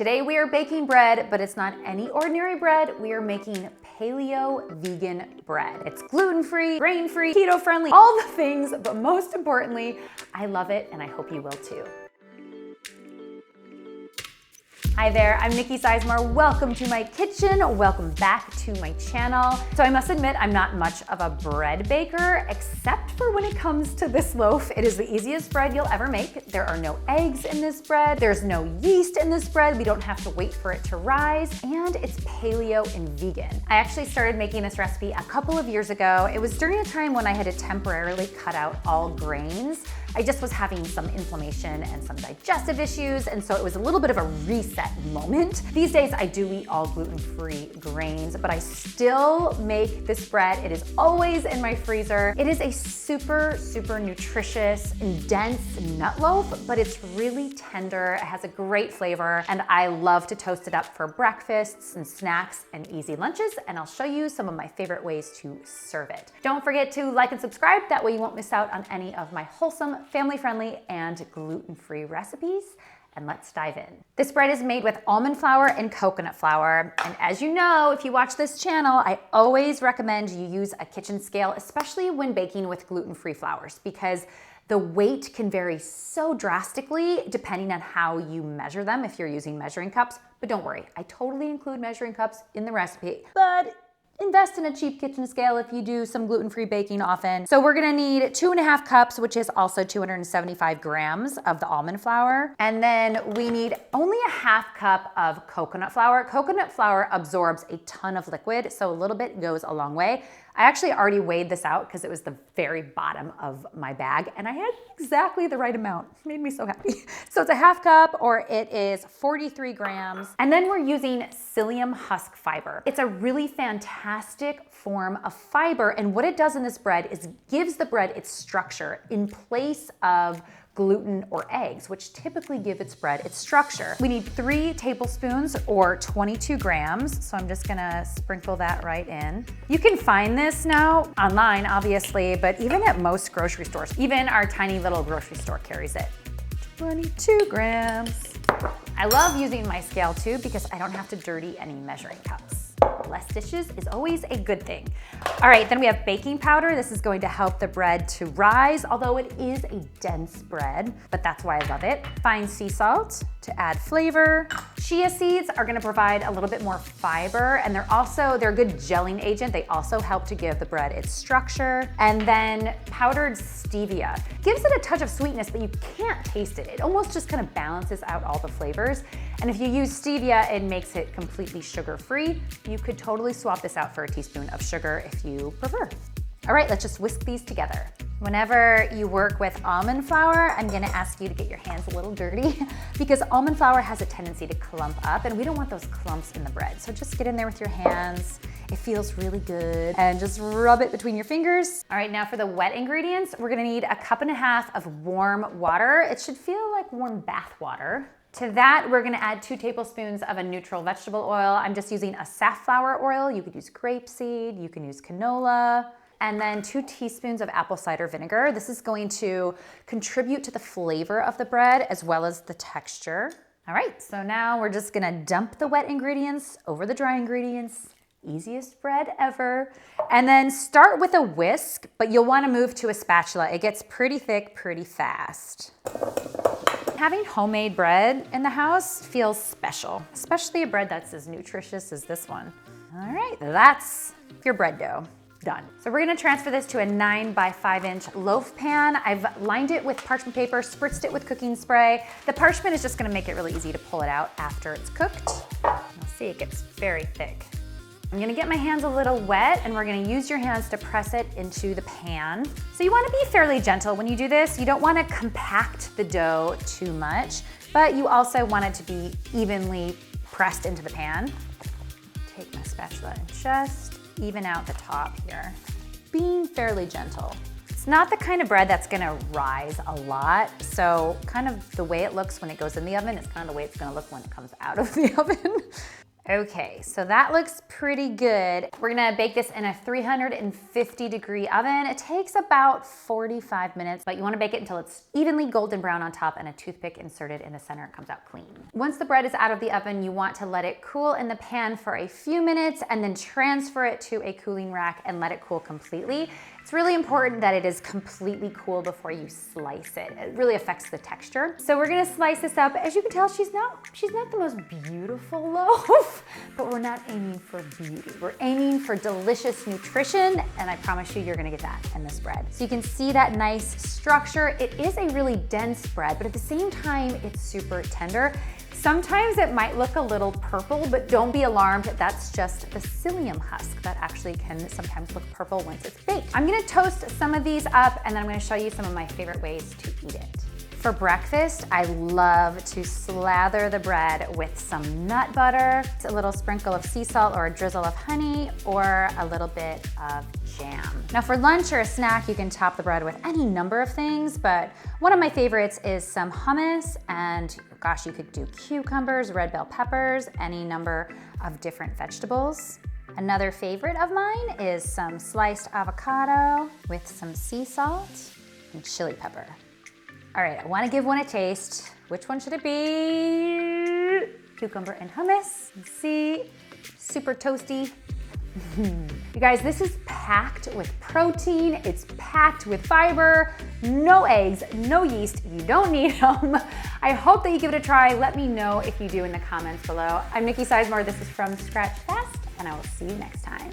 Today we are baking bread, but it's not any ordinary bread. We are making paleo vegan bread. It's gluten-free, grain-free, keto-friendly, all the things, but most importantly, I love it and I hope you will too. Hi there, I'm Nikki Sizemore. Welcome to my kitchen. Welcome back to my channel. So I must admit, I'm not much of a bread baker, except for when it comes to this loaf. It is the easiest bread you'll ever make. There are no eggs in this bread. There's no yeast in this bread. We don't have to wait for it to rise. And it's paleo and vegan. I actually started making this recipe a couple of years ago. It was during a time when I had to temporarily cut out all grains. I just was having some inflammation and some digestive issues, and so it was a little bit of a reset moment. These days I do eat all gluten-free grains, but I still make this bread. It is always in my freezer. It is a super, super nutritious and dense nut loaf, but it's really tender. It has a great flavor, and I love to toast it up for breakfasts and snacks and easy lunches, and I'll show you some of my favorite ways to serve it. Don't forget to like and subscribe, that way you won't miss out on any of my wholesome, family-friendly, and gluten-free recipes. And let's dive in. This bread is made with almond flour and coconut flour. And as you know, if you watch this channel, I always recommend you use a kitchen scale, especially when baking with gluten-free flours, because the weight can vary so drastically depending on how you measure them if you're using measuring cups. But don't worry, I totally include measuring cups in the recipe. But invest in a cheap kitchen scale if you do some gluten-free baking often. So we're gonna need 2.5 cups, which is also 275 grams of the almond flour. And then we need only a half cup of coconut flour. Coconut flour absorbs a ton of liquid, so a little bit goes a long way. I actually already weighed this out because it was the very bottom of my bag and I had exactly the right amount. It made me so happy. So it's a half cup, or it is 43 grams. And then we're using psyllium husk fiber. It's a really fantastic form of fiber, and what it does in this bread is gives the bread its structure in place of gluten or eggs, which typically give its bread its structure. We need 3 tablespoons or 22 grams. So I'm just gonna sprinkle that right in. You can find this now online, obviously, but even at most grocery stores, even our tiny little grocery store carries it. 22 grams. I love using my scale too because I don't have to dirty any measuring cups. Less dishes is always a good thing. All right, then we have baking powder. This is going to help the bread to rise, although it is a dense bread, but that's why I love it. Fine sea salt to add flavor. Chia seeds are gonna provide a little bit more fiber, and they're a good gelling agent. They also help to give the bread its structure. And then powdered stevia gives it a touch of sweetness, but you can't taste it. It almost just kind of balances out all the flavors. And if you use stevia, it makes it completely sugar-free. You could totally swap this out for a teaspoon of sugar if you prefer. All right, let's just whisk these together. Whenever you work with almond flour, I'm gonna ask you to get your hands a little dirty because almond flour has a tendency to clump up and we don't want those clumps in the bread. So just get in there with your hands. It feels really good. And just rub it between your fingers. All right, now for the wet ingredients, we're gonna need 1.5 cups of warm water. It should feel like warm bath water. To that, we're gonna add 2 tablespoons of a neutral vegetable oil. I'm just using a safflower oil. You could use grapeseed, you can use canola, and then 2 teaspoons of apple cider vinegar. This is going to contribute to the flavor of the bread as well as the texture. All right, so now we're just gonna dump the wet ingredients over the dry ingredients. Easiest bread ever. And then start with a whisk, but you'll wanna move to a spatula. It gets pretty thick pretty fast. Having homemade bread in the house feels special, especially a bread that's as nutritious as this one. All right, that's your bread dough. Done. So we're gonna transfer this to a 9 by 5 inch loaf pan. I've lined it with parchment paper, spritzed it with cooking spray. The parchment is just gonna make it really easy to pull it out after it's cooked. You'll see it gets very thick. I'm gonna get my hands a little wet and we're gonna use your hands to press it into the pan. So you wanna be fairly gentle when you do this. You don't wanna compact the dough too much, but you also want it to be evenly pressed into the pan. Take my spatula and just even out the top here. Being fairly gentle. It's not the kind of bread that's gonna rise a lot, so kind of the way it looks when it goes in the oven is kind of the way it's gonna look when it comes out of the oven. Okay, so that looks pretty good. We're gonna bake this in a 350-degree oven. It takes about 45 minutes, but you wanna bake it until it's evenly golden brown on top and a toothpick inserted in the center comes out clean. Once the bread is out of the oven, you want to let it cool in the pan for a few minutes and then transfer it to a cooling rack and let it cool completely. It's really important that it is completely cool before you slice it. It really affects the texture. So we're gonna slice this up. As you can tell, she's not the most beautiful loaf, but we're not aiming for beauty. We're aiming for delicious nutrition, and I promise you're gonna get that in this bread. So you can see that nice structure. It is a really dense bread, but at the same time, it's super tender. Sometimes it might look a little purple, but don't be alarmed. That's just the psyllium husk that actually can sometimes look purple once it's baked. I'm gonna toast some of these up, and then I'm gonna show you some of my favorite ways to eat it. For breakfast, I love to slather the bread with some nut butter, a little sprinkle of sea salt or a drizzle of honey, or a little bit of jam. Now for lunch or a snack, you can top the bread with any number of things, but one of my favorites is some hummus, and gosh, you could do cucumbers, red bell peppers, any number of different vegetables. Another favorite of mine is some sliced avocado with some sea salt and chili pepper. All right, I wanna give one a taste. Which one should it be? Cucumber and hummus. Let's see, super toasty. You guys, this is packed with protein. It's packed with fiber, no eggs, no yeast. You don't need them. I hope that you give it a try. Let me know if you do in the comments below. I'm Nikki Sizemore. This is From Scratch Fast, and I will see you next time.